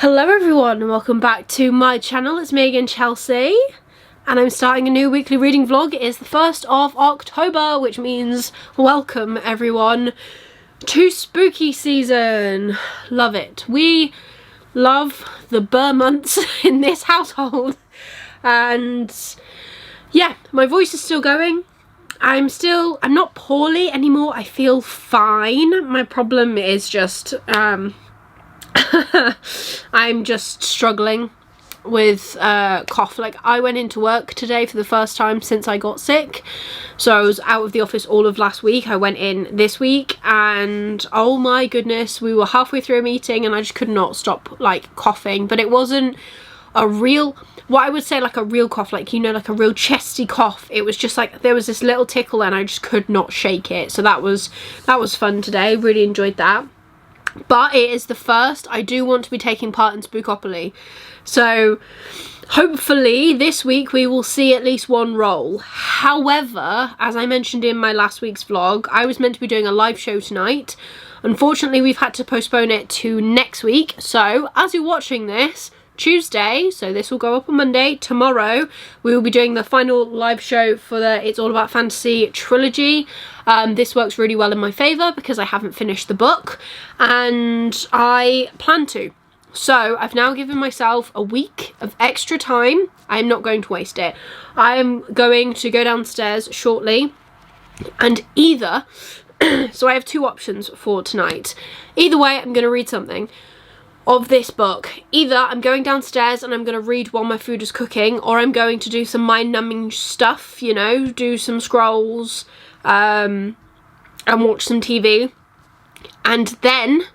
Hello everyone and welcome back to my channel. It's me again, Chelsea, and I'm starting a new weekly reading vlog. It is the 1st of October, which means welcome everyone to spooky season. Love it. We love the Burr months in this household, and yeah, my voice is still going. I'm not poorly anymore. I feel fine. My problem is just I'm just struggling with cough. Like, I went into work today for the first time since I got sick, so I was out of the office all of last week. I went in this week and oh my goodness, we were halfway through a meeting and I just could not stop like coughing. But it wasn't a real, what I would say like a real cough, like, you know, like a real chesty cough. It was just like there was this little tickle and I just could not shake it. So that was fun today. Really enjoyed that. But it is the first. I do want to be taking part in Spookopoly, so hopefully this week we will see at least one role. However, as I mentioned in my last week's vlog, I was meant to be doing a live show tonight. Unfortunately, we've had to postpone it to next week. So as you're watching this, Tuesday, so this will go up on Monday, tomorrow we will be doing the final live show for the It's All About Fantasy trilogy. This works really well in my favour because I haven't finished the book and I plan to. So I've now given myself a week of extra time. I am not going to waste it. I am going to go downstairs shortly and either so I have two options for tonight. Either way, I'm going to read something of this book. Either I'm going downstairs and I'm going to read while my food is cooking, or I'm going to do some mind-numbing stuff, you know, do some scrolls and watch some TV and then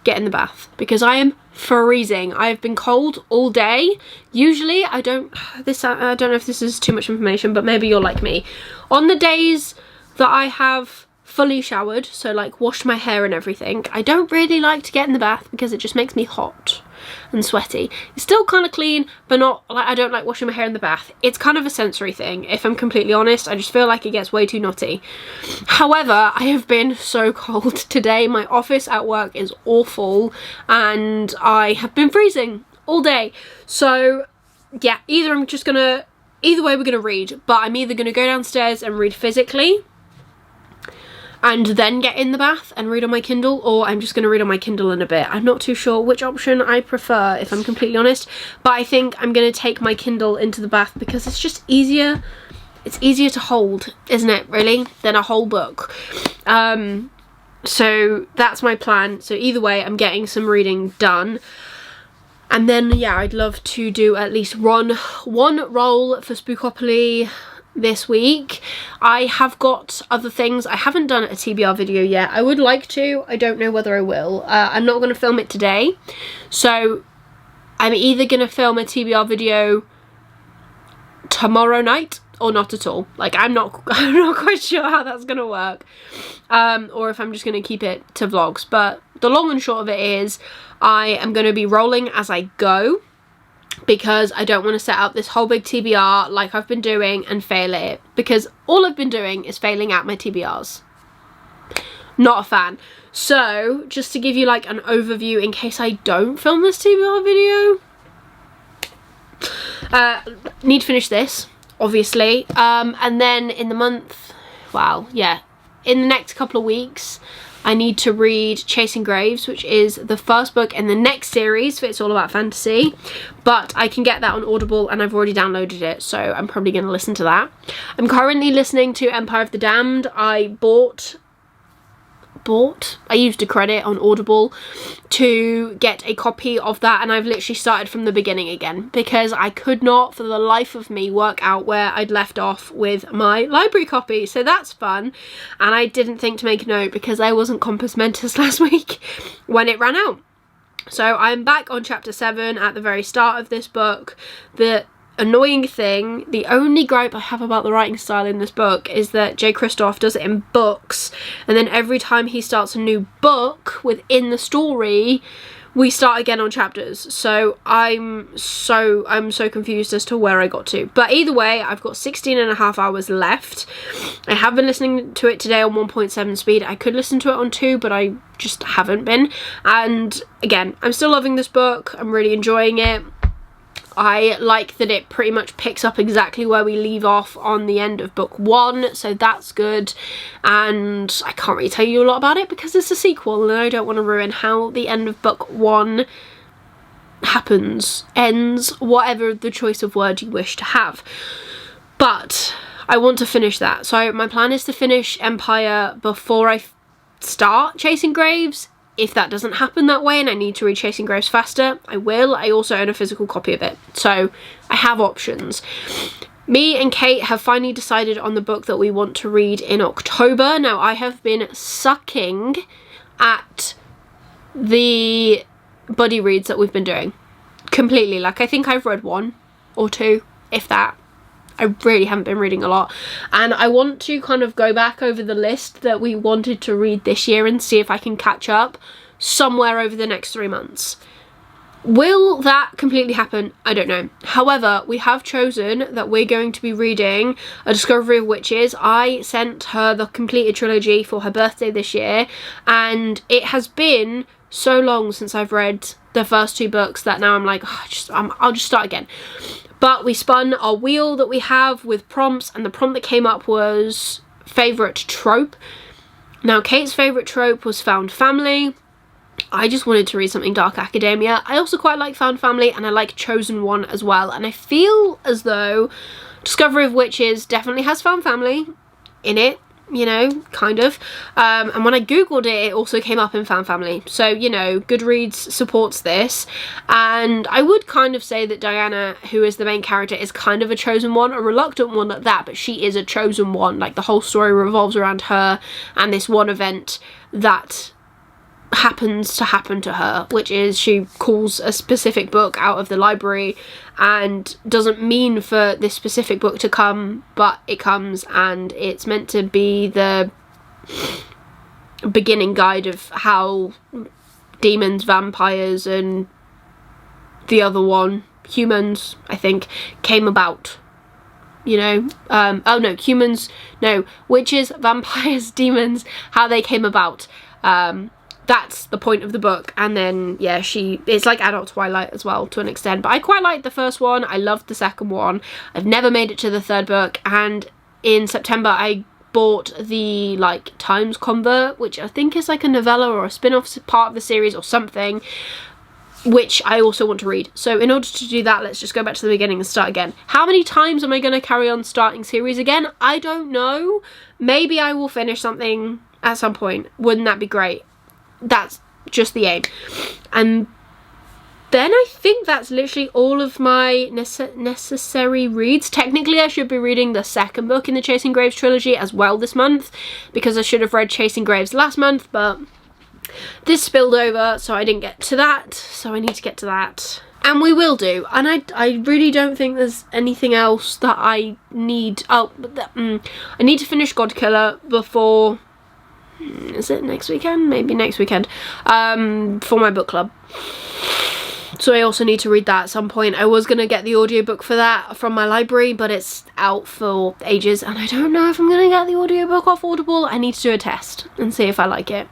get in the bath because I am freezing. I've been cold all day. Usually I don't know if this is too much information, but maybe you're like me. On the days that I have fully showered, so like washed my hair and everything, I don't really like to get in the bath because it just makes me hot and sweaty. It's still kind of clean, but not like, I don't like washing my hair in the bath. It's kind of a sensory thing, if I'm completely honest. I just feel like it gets way too knotty. However, I have been so cold today. My office at work is awful and I have been freezing all day. So yeah, either way we're gonna read, but I'm either gonna go downstairs and read physically and then get in the bath and read on my Kindle, or I'm just going to read on my Kindle in a bit. I'm not too sure which option I prefer, if I'm completely honest, but I think I'm going to take my Kindle into the bath because it's just easier. It's easier to hold, isn't it, really, than a whole book. So that's my plan. So either way, I'm getting some reading done. And then, yeah, I'd love to do at least one role for Spookopoly this week. I have got other things. I haven't done a TBR video yet. I would like to. I don't know whether I will. I'm not going to film it today. So I'm either going to film a TBR video tomorrow night or not at all. Like, I'm not quite sure how that's going to work. Or if I'm just going to keep it to vlogs. But the long and short of it is I am going to be rolling as I go, because I don't want to set up this whole big TBR like I've been doing and fail at it, because all I've been doing is failing at my TBRs. Not a fan. So just to give you like an overview in case I don't film this TBR video, need to finish this obviously, and then in the month, well, yeah, in the next couple of weeks I need to read Chasing Graves, which is the first book in the next series for It's All About Fantasy, but I can get that on Audible and I've already downloaded it, so I'm probably going to listen to that. I'm currently listening to Empire of the Damned. I used a credit on Audible to get a copy of that, and I've literally started from the beginning again because I could not for the life of me work out where I'd left off with my library copy. So that's fun, and I didn't think to make a note because I wasn't compos mentis last week when it ran out. So I'm back on chapter 7 at the very start of this book. The annoying thing, the only gripe I have about the writing style in this book is that Jay Kristoff does it in books, and then every time he starts a new book within the story, we start again on chapters. So I'm so confused as to where I got to. But either way, I've got 16.5 hours left. I have been listening to it today on 1.7 speed. I could listen to it on 2, but I just haven't been. And again, I'm still loving this book. I'm really enjoying it. I like that it pretty much picks up exactly where we leave off on the end of book 1, so that's good. And I can't really tell you a lot about it because it's a sequel and I don't want to ruin how the end of book 1 happens, ends, whatever the choice of word you wish to have. But I want to finish that. So my plan is to finish Empire before I start Chasing Graves. If that doesn't happen that way and I need to read Chasing Graves faster, I will. I also own a physical copy of it, so I have options. Me and Kate have finally decided on the book that we want to read in October. Now, I have been sucking at the buddy reads that we've been doing. Completely. Like, I think I've read 1 or 2, if that. I really haven't been reading a lot, and I want to kind of go back over the list that we wanted to read this year and see if I can catch up somewhere over the next 3 months. Will that completely happen? I don't know. However, we have chosen that we're going to be reading A Discovery of Witches. I sent her the completed trilogy for her birthday this year, and it has been so long since I've read the first 2 books that now I'm like, oh, I'll just start again. But we spun our wheel that we have with prompts, and the prompt that came up was favourite trope. Now, Kate's favourite trope was found family. I just wanted to read something dark academia. I also quite like found family, and I like Chosen One as well. And I feel as though Discovery of Witches definitely has found family in it. You know, kind of. And when I googled it, it also came up in Found Family. So, you know, Goodreads supports this. And I would kind of say that Diana, who is the main character, is kind of a chosen one, a reluctant one at that, but she is a chosen one. Like, the whole story revolves around her and this one event that happens to happen to her, which is she calls a specific book out of the library and doesn't mean for this specific book to come, but it comes, and it's meant to be the beginning guide of how demons, vampires, and the other one, humans, I think, came about. You know, oh no, humans, no, witches, vampires, demons, how they came about. That's the point of the book. And then, yeah, it's like adult Twilight as well, to an extent. But I quite liked the first one. I loved the second one. I've never made it to the third book. And in September, I bought the, like, Times Convert, which I think is like a novella or a spin-off part of the series or something, which I also want to read. So in order to do that, let's just go back to the beginning and start again. How many times am I going to carry on starting series again? I don't know. Maybe I will finish something at some point. Wouldn't that be great? That's just the aim. And then I think that's literally all of my necessary reads. Technically, I should be reading the second book in the Chasing Graves trilogy as well this month, because I should have read Chasing Graves last month, but this spilled over, so I didn't get to that, so I need to get to that. And we will do. And I really don't think there's anything else that I need. Oh, I need to finish Godkiller before... is it next weekend? Maybe next weekend. For my book club. So I also need to read that at some point. I was going to get the audiobook for that from my library, but it's out for ages, and I don't know if I'm going to get the audiobook off Audible. I need to do a test and see if I like it.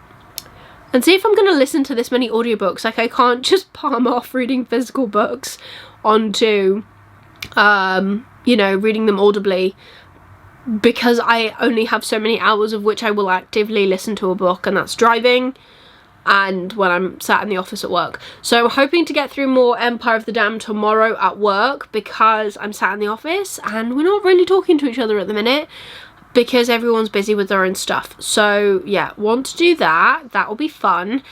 And see if I'm going to listen to this many audiobooks. Like, I can't just palm off reading physical books onto, you know, reading them audibly, because I only have so many hours of which I will actively listen to a book, and that's driving and when I'm sat in the office at work. So I'm hoping to get through more Empire of the Damned tomorrow at work, because I'm sat in the office and we're not really talking to each other at the minute because everyone's busy with their own stuff. So yeah, want to do that. That will be fun.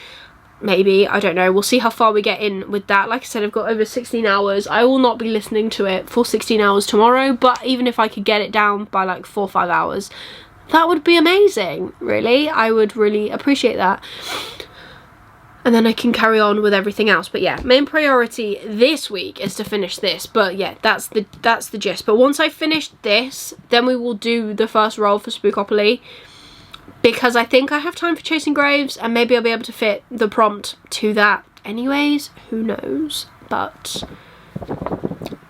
Maybe, I don't know, we'll see how far we get in with that. Like I said, I've got over 16 hours. I will not be listening to it for 16 hours tomorrow, but even if I could get it down by like 4 or 5 hours, that would be amazing, really. I would really appreciate that. And then I can carry on with everything else. But yeah, main priority this week is to finish this. But yeah, that's the gist. But once I finish this, then we will do the first roll for Spookopoly, because I think I have time for Chasing Graves, and maybe I'll be able to fit the prompt to that anyways. Who knows? But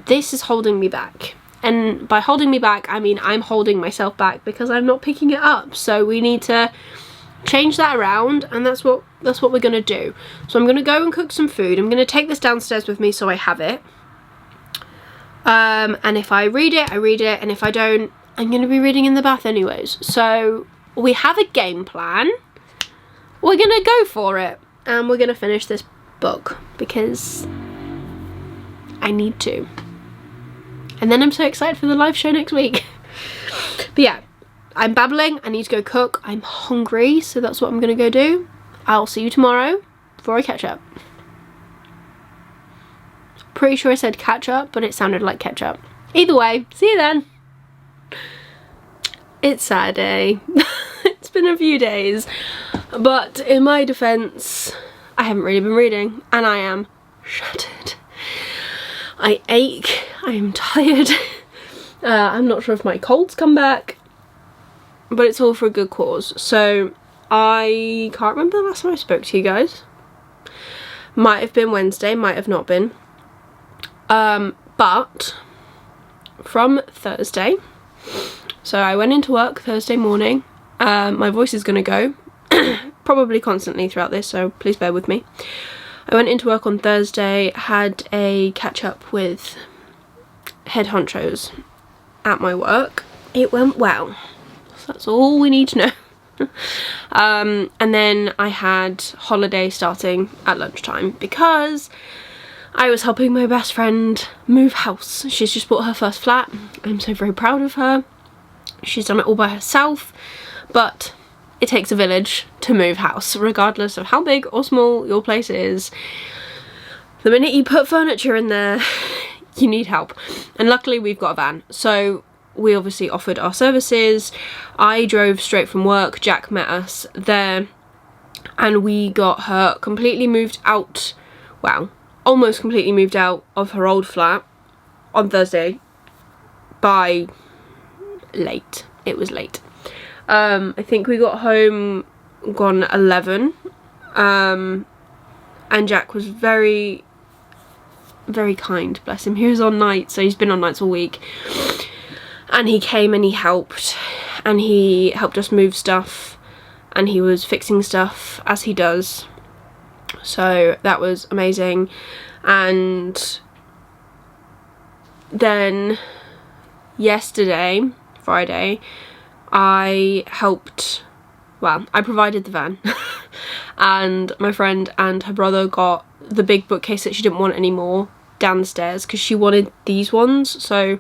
this is holding me back. And by holding me back, I mean I'm holding myself back because I'm not picking it up. So we need to change that around, and that's what we're gonna do. So I'm gonna go and cook some food. I'm gonna take this downstairs with me so I have it. And if I read it, I read it, and if I don't, I'm gonna be reading in the bath anyways. So we have a game plan. We're gonna go for it, and we're gonna finish this book because I need to. And then I'm so excited for the live show next week. But yeah, I'm babbling, I need to go cook, I'm hungry, so that's what I'm gonna go do. I'll see you tomorrow before I catch up. Pretty sure I said catch up, but it sounded like ketchup. Either way, see you then. It's Saturday. It's been a few days, but in my defense, I haven't really been reading, and I am shattered. I ache, I am tired. I'm not sure if my cold's come back, but it's all for a good cause. So I can't remember the last time I spoke to you guys. Might have been Wednesday, might have not been. But from Thursday, so I went into work Thursday morning. My voice is gonna go probably constantly throughout this, so please bear with me. I went into work on Thursday, had a catch up with head honchos at my work. It went well, so that's all we need to know. And then I had holiday starting at lunchtime because I was helping my best friend move house. She's just bought her first flat. I'm so very proud of her. She's done it all by herself, but it takes a village to move house, regardless of how big or small your place is. The minute you put furniture in there, you need help. And luckily we've got a van, so we obviously offered our services. I drove straight from work, Jack met us there, and we got her completely moved out, well, almost completely moved out of her old flat on Thursday by late. It was late. I think we got home gone 11, and Jack was very, very kind, bless him. He was on nights, so he's been on nights all week, and he came and he helped us move stuff, and he was fixing stuff as he does, so that was amazing. And then yesterday, Friday, I provided the van and my friend and her brother got the big bookcase that she didn't want anymore downstairs because she wanted these ones. So,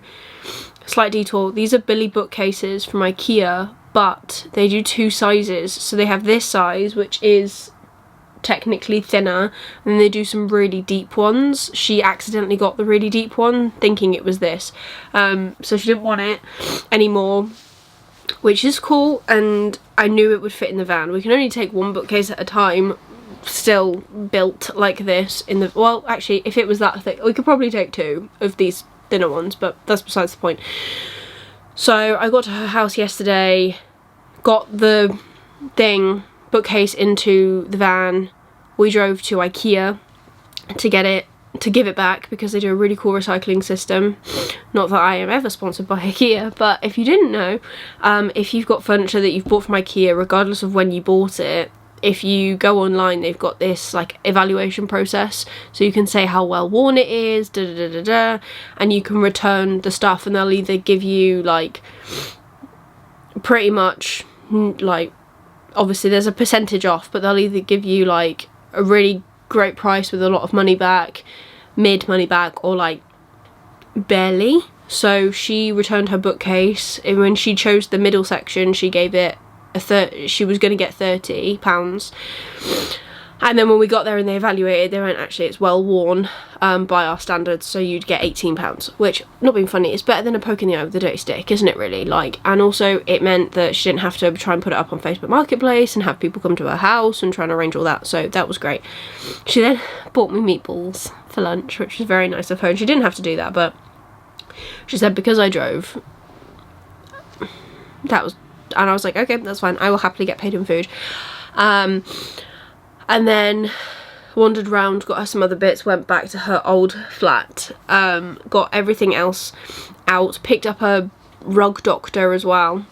slight detour, these are Billy bookcases from IKEA, but they do two sizes. So they have this size, which is technically thinner, and then they do some really deep ones. She accidentally got the really deep one thinking it was this, so she didn't want it anymore, which is cool, and I knew it would fit in the van. We can only take one bookcase at a time, still built like this in the, well actually if it was that thick we could probably take two of these thinner ones, but that's besides the point. So I got to her house yesterday, got the bookcase into the van, we drove to IKEA to give it back because they do a really cool recycling system. Not that I am ever sponsored by IKEA, but if you didn't know, if you've got furniture that you've bought from IKEA, regardless of when you bought it, if you go online, they've got this like evaluation process, so you can say how well worn it is, and you can return the stuff, and they'll either give you like pretty much like, obviously there's a percentage off, but they'll either give you like a really great price with a lot of money back, mid money back, or like barely. So she returned her bookcase, and when she chose the middle section she gave it she was going to get £30, and then when we got there and they evaluated, they went, actually it's well worn by our standards, so you'd get £18, which, not being funny, is better than a poke in the eye with a dirty stick, isn't it really? Like, and also it meant that she didn't have to try and put it up on Facebook Marketplace and have people come to her house and try and arrange all that, so that was great. She then bought me meatballs for lunch, which was very nice of her, and she didn't have to do that, but she said because I drove, that was, and I was like, okay, that's fine, I will happily get paid in food. And then wandered around, got her some other bits, went back to her old flat, got everything else out, picked up a rug doctor as well,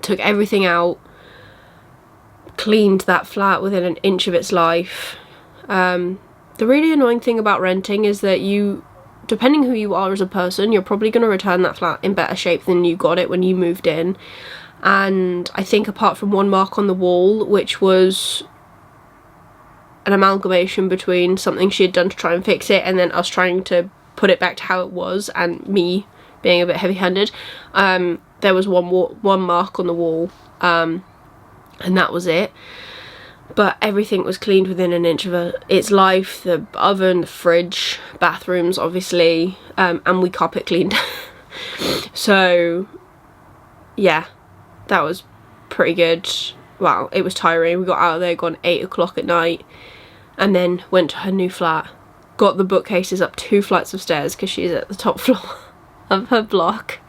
took everything out, cleaned that flat within an inch of its life. The really annoying thing about renting is that depending who you are as a person, you're probably going to return that flat in better shape than you got it when you moved in. And I think apart from one mark on the wall, which was an amalgamation between something she had done to try and fix it and then us trying to put it back to how it was and me being a bit heavy-handed, there was one mark on the wall, and that was it. But everything was cleaned within an inch of its life. The oven, the fridge, bathrooms obviously, and we carpet cleaned. So yeah, that was pretty good. Well, it was tiring. We got out of there gone 8 o'clock at night, and then went to her new flat, got the bookcases up 2 flights of stairs because she's at the top floor of her block,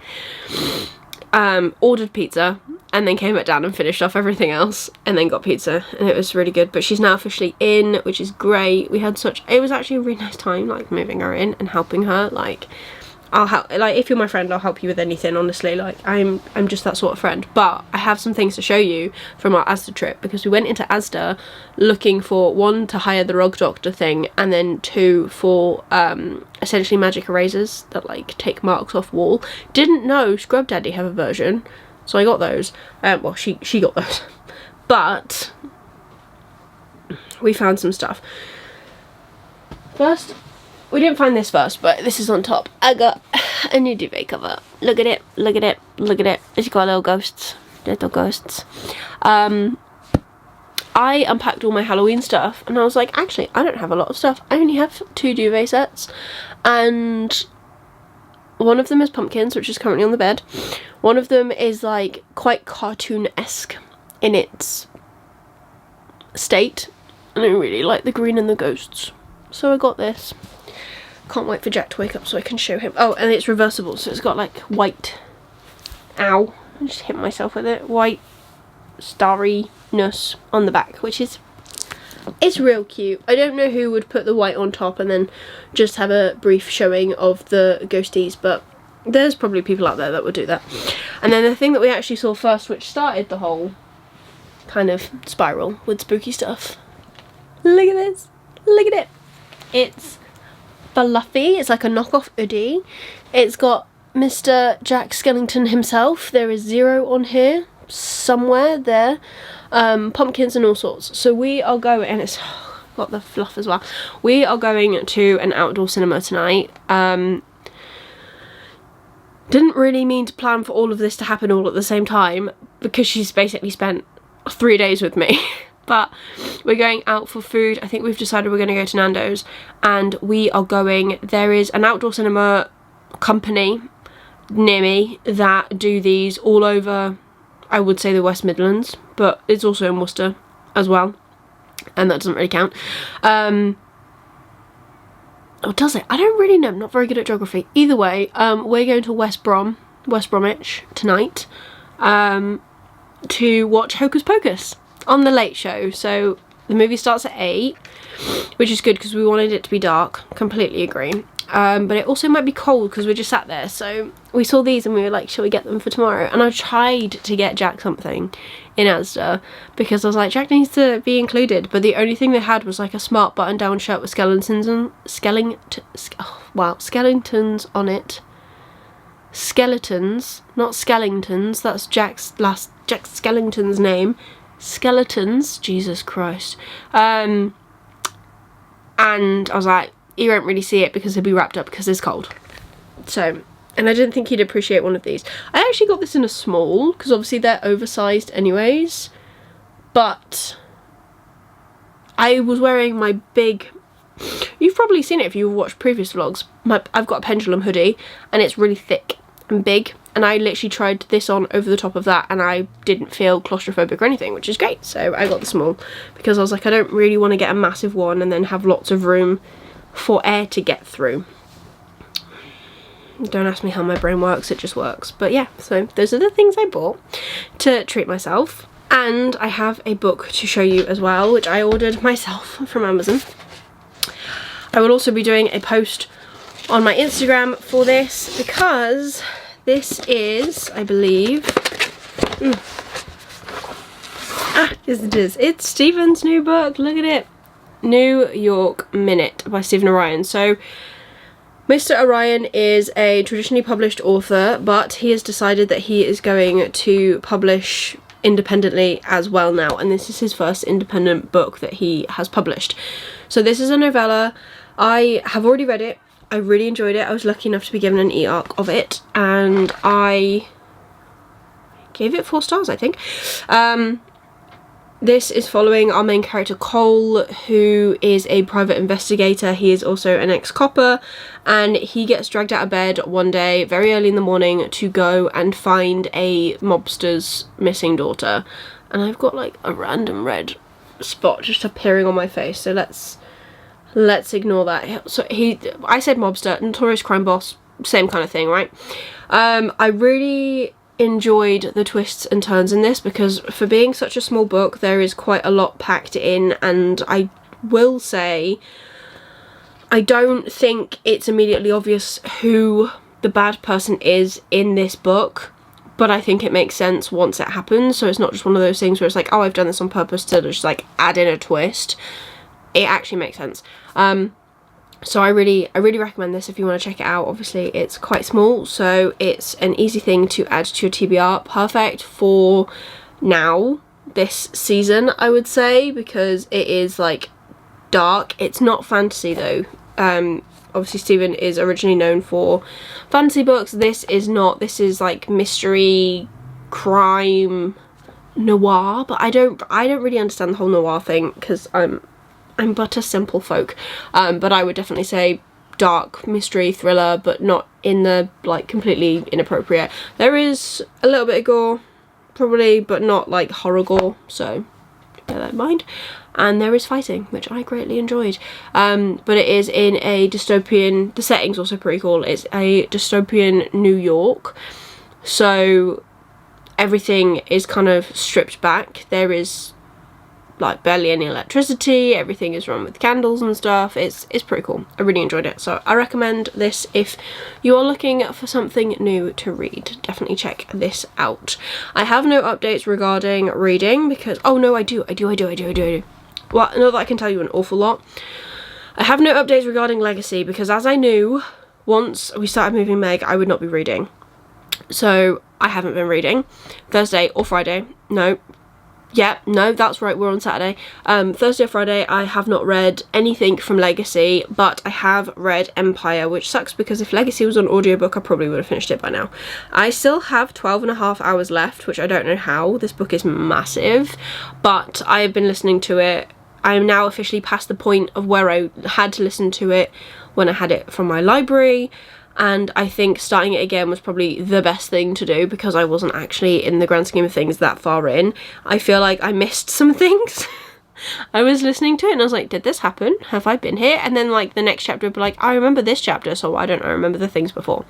ordered pizza, and then came back down and finished off everything else, and then got pizza, and it was really good. But she's now officially in, which is great. It was actually a really nice time, like, moving her in and helping her. Like, I'll help, like, if you're my friend, I'll help you with anything, honestly. Like, I'm just that sort of friend. But I have some things to show you from our Asda trip, because we went into Asda looking for, 1, to hire the rug doctor thing, and then 2, for essentially magic erasers that, like, take marks off wall. Didn't know Scrub Daddy have a version, so I got those. Well, she got those. But we found some stuff. First, we didn't find this first, but this is on top. I got a new duvet cover. Look at it, look at it, look at it. It's got little ghosts. Little ghosts. I unpacked all my Halloween stuff, and I was like, actually, I don't have a lot of stuff. I only have 2 duvet sets, and one of them is pumpkins, which is currently on the bed. One of them is, like, quite cartoon-esque in its state, and I really like the green and the ghosts, so I got this. Can't wait for Jack to wake up so I can show him. Oh, and it's reversible, so it's got, like, white, ow, I just hit myself with it, white starriness on the back, which is, it's real cute. I don't know who would put the white on top and then just have a brief showing of the ghosties, but there's probably people out there that would do that. And then the thing that we actually saw first, which started the whole kind of spiral with spooky stuff. Look at this. Look at it. It's fluffy. It's like a knockoff hoodie. It's got Mr. Jack Skellington himself. There is 0 on here. Somewhere there. Pumpkins and all sorts. So we are going, and it's got the fluff as well. We are going to an outdoor cinema tonight. Didn't really mean to plan for all of this to happen all at the same time, because she's basically spent 3 days with me. But we're going out for food. I think we've decided we're going to go to Nando's, and we are going, there is an outdoor cinema company near me that do these all over, I would say, the West Midlands, but it's also in Worcester as well, and that doesn't really count. Or does it? I don't really know. I'm not very good at geography. Either way, we're going to West Bromwich tonight, to watch Hocus Pocus on the late show. So the movie starts at 8, which is good because we wanted it to be dark. Completely agree. But it also might be cold because we're just sat there. So we saw these and we were like, shall we get them for tomorrow? And I tried to get Jack something in Asda because I was like, Jack needs to be included. But the only thing they had was like a smart button-down shirt with skeletons on it. Skeletons, not Skellingtons. That's Jack Skellington's name. Skeletons, Jesus Christ. And I was like, you won't really see it because he'll be wrapped up because it's cold. So, and I didn't think he'd appreciate one of these. I actually got this in a small because obviously they're oversized anyways, but I was wearing my big, you've probably seen it if you've watched previous vlogs, I've got a pendulum hoodie and it's really thick and big, and I literally tried this on over the top of that and I didn't feel claustrophobic or anything, which is great. So I got the small because I was like, I don't really want to get a massive one and then have lots of room for air to get through. Don't ask me how my brain works, it just works. But yeah, so those are the things I bought to treat myself. And I have a book to show you as well, which I ordered myself from Amazon. I will also be doing a post on my Instagram for this, because this is, I believe, yes it is, it's Stephen's new book. Look at it, New York Minute by Stephen Orion. So Mr. Orion is a traditionally published author, but he has decided that he is going to publish independently as well now, and this is his first independent book that he has published. So this is a novella. I have already read it. I really enjoyed it. I was lucky enough to be given an e-arc of it, and I gave it 4 stars, I think. This is following our main character Cole, who is a private investigator. He is also an ex-copper, and he gets dragged out of bed one day very early in the morning to go and find a mobster's missing daughter. And I've got like a random red spot just appearing on my face, so let's ignore that. So I said mobster, notorious crime boss, same kind of thing, right? I really enjoyed the twists and turns in this, because for being such a small book there is quite a lot packed in, and I will say I don't think it's immediately obvious who the bad person is in this book, but I think it makes sense once it happens. So it's not just one of those things where it's like, oh, I've done this on purpose to just like add in a twist. It actually makes sense. So I really recommend this if you want to check it out. Obviously it's quite small, so it's an easy thing to add to your TBR. Perfect for now, this season, I would say, because it is like dark. It's not fantasy though. Obviously Stephen is originally known for fantasy books. This is not. This is like mystery, crime, noir, but I don't really understand the whole noir thing, because I'm but a simple folk, but I would definitely say dark mystery thriller, but not in the like completely inappropriate. There is a little bit of gore probably, but not like horror gore, so bear that in mind. And there is fighting, which I greatly enjoyed, but it is in a dystopian, the setting's also pretty cool. It's a dystopian New York, so everything is kind of stripped back. There is like barely any electricity, everything is run with candles and stuff. It's pretty cool. I really enjoyed it, so I recommend this if you are looking for something new to read. Definitely check this out. I have no updates regarding reading, because oh no, I do. Well, not that I can tell you an awful lot. I have no updates regarding Legacy, because as I knew, once we started moving Meg, I would not be reading, so I haven't been reading. Thursday or Friday, no, that's right, we're on Saturday. Thursday or Friday I have not read anything from Legacy, but I have read Empire, which sucks because if Legacy was on audiobook I probably would have finished it by now. I still have 12.5 hours left, which I don't know how. This book is massive, but I have been listening to it. I am now officially past the point of where I had to listen to it when I had it from my library, and I think starting it again was probably the best thing to do, because I wasn't actually, in the grand scheme of things, that far in. I feel like I missed some things. I was listening to it and I was like, did this happen? Have I been here? And then like the next chapter would be like, I remember this chapter, so why don't I remember the things before?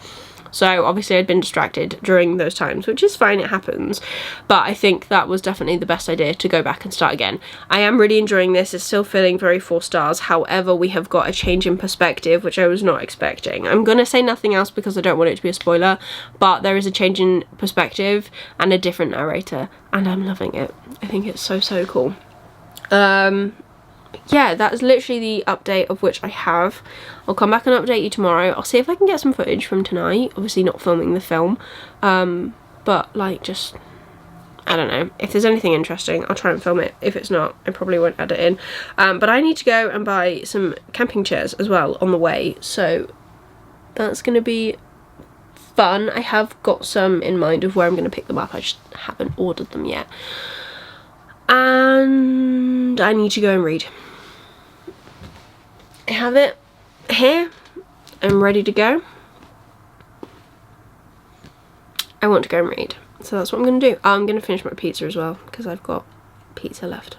So obviously I'd been distracted during those times, which is fine, it happens. But I think that was definitely the best idea, to go back and start again. I am really enjoying this. It's still feeling very 4 stars. However, we have got a change in perspective, which I was not expecting. I'm going to say nothing else because I don't want it to be a spoiler, but there is a change in perspective and a different narrator, and I'm loving it. I think it's so cool. Yeah, that is literally the update of which I have. I'll come back and update you tomorrow. I'll see if I can get some footage from tonight. Obviously not filming the film, but like just, I don't know. If there's anything interesting, I'll try and film it. If it's not, I probably won't add it in. But I need to go and buy some camping chairs as well on the way, so that's going to be fun. I have got some in mind of where I'm going to pick them up. I just haven't ordered them yet. And I need to go and read. I have it here. I'm ready to go. I want to go and read. So that's what I'm going to do. I'm going to finish my pizza as well, because I've got pizza left.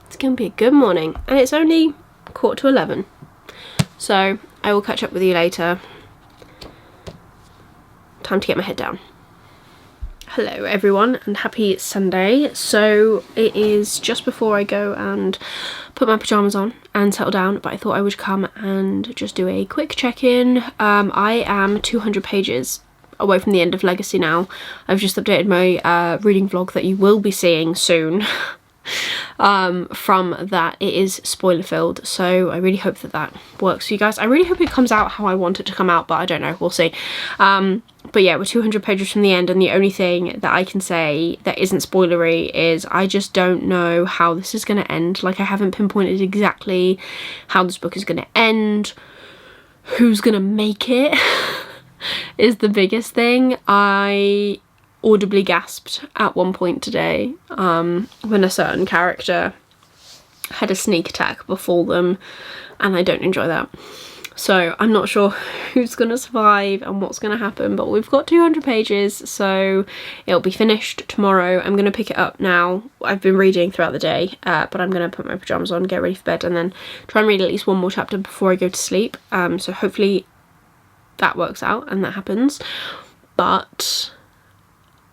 It's going to be a good morning. And it's only 11:15. So I will catch up with you later. Time to get my head down. Hello everyone and happy Sunday. So it is just before I go and put my pyjamas on and settle down, but I thought I would come and just do a quick check-in. I am 200 pages away from the end of Legacy now. I've just updated my reading vlog that you will be seeing soon. From that, it is spoiler filled, so I really hope that that works for you guys. I really hope it comes out how I want it to come out, but I don't know, we'll see. But yeah, we're 200 pages from the end, and the only thing that I can say that isn't spoilery is I just don't know how this is going to end. Like, I haven't pinpointed exactly how this book is going to end, who's going to make it is the biggest thing. I audibly gasped at one point today when a certain character had a sneak attack befall them, and I don't enjoy that. So I'm not sure who's gonna survive and what's gonna happen, but we've got 200 pages, so it'll be finished tomorrow. I'm gonna pick it up now. I've been reading throughout the day, but I'm gonna put my pyjamas on, get ready for bed, and then try and read at least one more chapter before I go to sleep. So hopefully that works out and that happens. But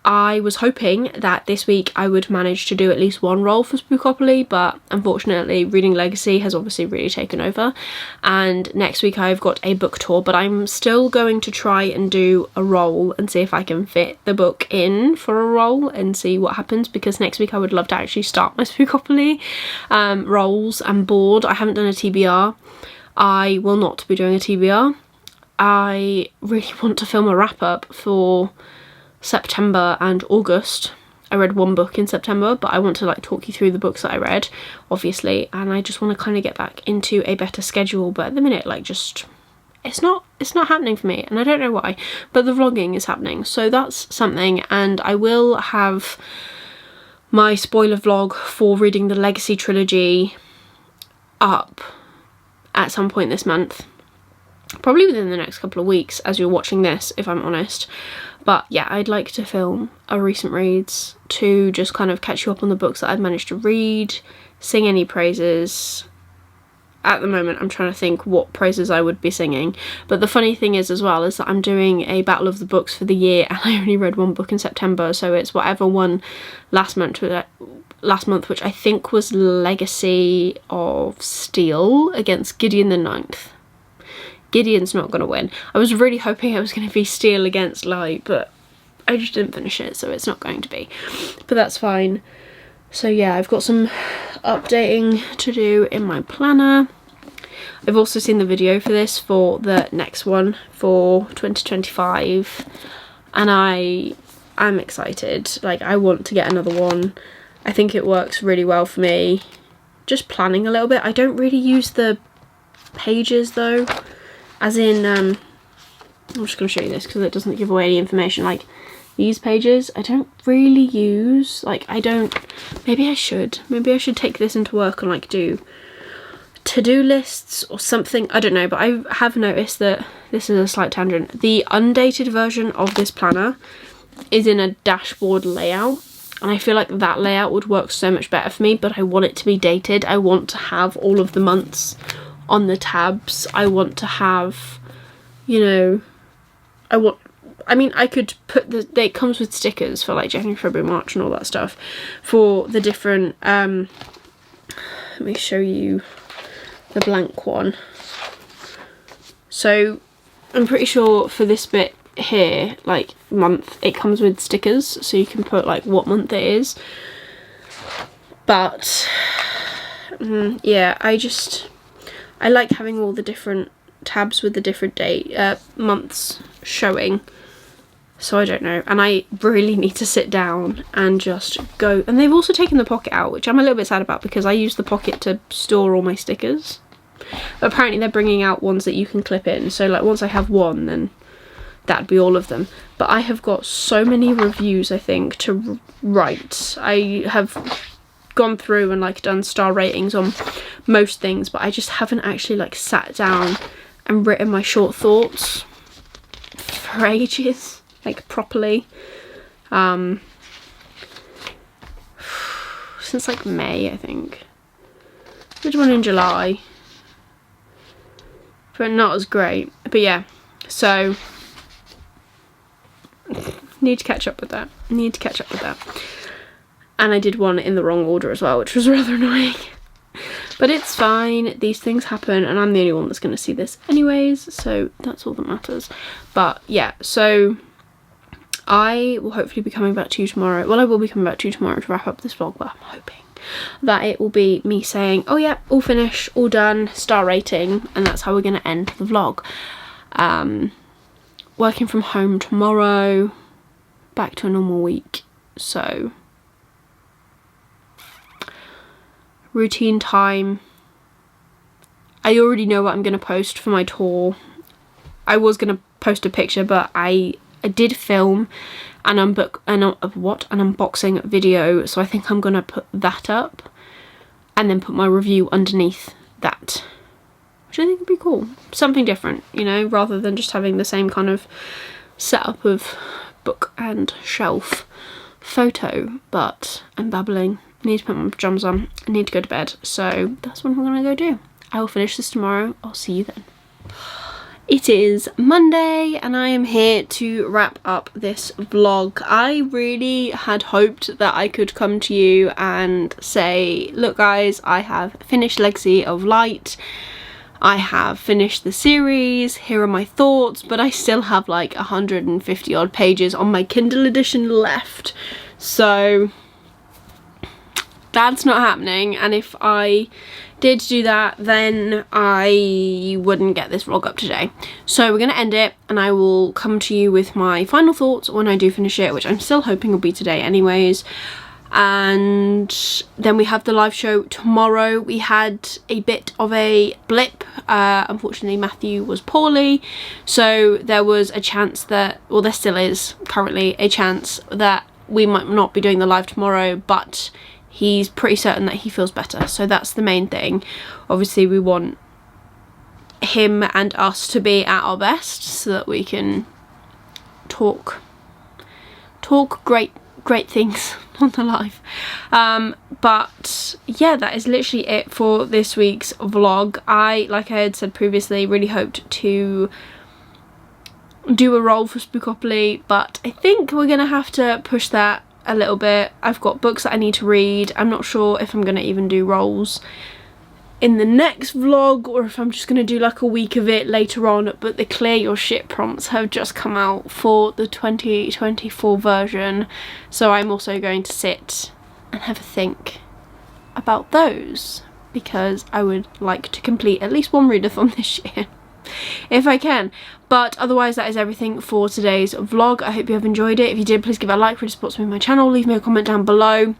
I was hoping that this week I would manage to do at least one role for Spookopoly, but unfortunately Reading Legacy has obviously really taken over, and next week I've got a book tour, but I'm still going to try and do a role and see if I can fit the book in for a role and see what happens, because next week I would love to actually start my Spookopoly roles. I'm bored. I haven't done a TBR. I will not be doing a TBR. I really want to film a wrap-up for September and August. I read one book in September, but I want to like talk you through the books that I read, obviously, and I just want to kind of get back into a better schedule. But at the minute, like, just it's not happening for me, and I don't know why, but the vlogging is happening, so that's something. And I will have my spoiler vlog for reading the Legacy trilogy up at some point this month, probably within the next couple of weeks as you're watching this, if I'm honest. But yeah, I'd like to film a recent reads to just kind of catch you up on the books that I've managed to read, sing any praises. At the moment I'm trying to think what praises I would be singing, but the funny thing is as well is that I'm doing a battle of the books for the year, and I only read one book in September, so it's whatever won last month, which I think was Legacy of Steel against Gideon the Ninth. Gideon's not going to win. I was really hoping it was going to be Steel against Light, but I just didn't finish it, so it's not going to be. But that's fine. So yeah, I've got some updating to do in my planner. I've also seen the video for this, for the next one for 2025, and I'm excited. Like, I want to get another one. I think it works really well for me. Just planning a little bit. I don't really use the pages though. As in, I'm just going to show you this because it doesn't give away any information. Like, these pages, I don't really use. Like, I don't, maybe I should take this into work and like do to-do lists or something. I don't know, but I have noticed that, this is a slight tangent, the undated version of this planner is in a dashboard layout, and I feel like that layout would work so much better for me, but I want it to be dated. I want to have all of the months on the tabs. I want to have, you know, I mean, I could put it comes with stickers for like January, February, March and all that stuff for the different, let me show you the blank one. So I'm pretty sure for this bit here, like month, it comes with stickers, so you can put like what month it is. But yeah, I like having all the different tabs with the different months showing, so I don't know, and I really need to sit down and just go. And they've also taken the pocket out, which I'm a little bit sad about, because I use the pocket to store all my stickers, but apparently they're bringing out ones that you can clip in, so like once I have one, then that'd be all of them. But I have got so many reviews, I think, to write. I have gone through and like done star ratings on most things, but I just haven't actually like sat down and written my short thoughts for ages, like properly, since like May, I think. I did one in July, but not as great. But yeah, so Need to catch up with that. Need to catch up with that. And I did one in the wrong order as well, which was rather annoying. But it's fine, these things happen, and I'm the only one that's going to see this anyways, so that's all that matters. But yeah, so I will hopefully be coming back to you tomorrow. Well, I will be coming back to you tomorrow to wrap up this vlog, but I'm hoping that it will be me saying, oh yeah, all finished, all done, star rating, and that's how we're going to end the vlog. Working from home tomorrow, back to a normal week, so routine time. I already know what I'm going to post for my tour. I was going to post a picture, but I did film an unboxing video, so I think I'm going to put that up and then put my review underneath that, which I think would be cool. Something different, you know, rather than just having the same kind of setup of book and shelf photo. But I'm babbling. I need to put my pajamas on. I need to go to bed. So that's what I'm going to go do. I will finish this tomorrow. I'll see you then. It is Monday and I am here to wrap up this vlog. I really had hoped that I could come to you and say, look guys, I have finished Legacy of Light. I have finished the series, here are my thoughts, but I still have like 150 odd pages on my Kindle edition left. So that's not happening, and if I did do that, then I wouldn't get this vlog up today. So we're going to end it, and I will come to you with my final thoughts when I do finish it, which I'm still hoping will be today anyways. And then we have the live show tomorrow. We had a bit of a blip. Unfortunately Matthew was poorly, so there was a chance that, well, there still is currently a chance that we might not be doing the live tomorrow, but he's pretty certain that he feels better, so that's the main thing. Obviously we want him and us to be at our best so that we can talk great things on the live. But yeah, that is literally it for this week's vlog. Like I had said previously, really hoped to do a roll for Spookopoly, but I think we're gonna have to push that a little bit. I've got books that I need to read. I'm not sure if I'm gonna even do rolls in the next vlog or if I'm just gonna do like a week of it later on, but the clear your shit prompts have just come out for the 2024 version, so I'm also going to sit and have a think about those because I would like to complete at least one readathon this year if I can. But otherwise that is everything for today's vlog. I hope you have enjoyed it. If you did, please give it a like, really supports me on my channel. Leave me a comment down below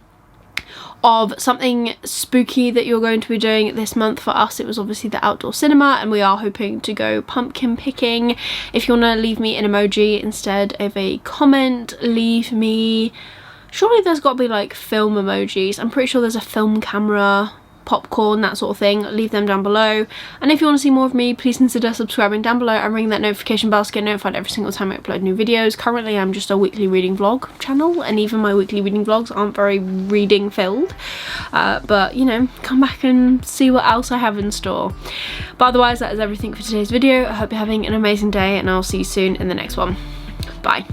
of something spooky that you're going to be doing this month. For us it was obviously the outdoor cinema, and we are hoping to go pumpkin picking. If you want to leave me an emoji instead of a comment, leave me, surely there's got to be like film emojis. I'm pretty sure there's a film camera, popcorn, that sort of thing. Leave them down below. And if you want to see more of me, please consider subscribing down below and ring that notification bell to get notified every single time I upload new videos. Currently I'm just a weekly reading vlog channel, and even my weekly reading vlogs aren't very reading filled, but you know, come back and see what else I have in store. But otherwise that is everything for today's video. I hope you're having an amazing day, and I'll see you soon in the next one. Bye.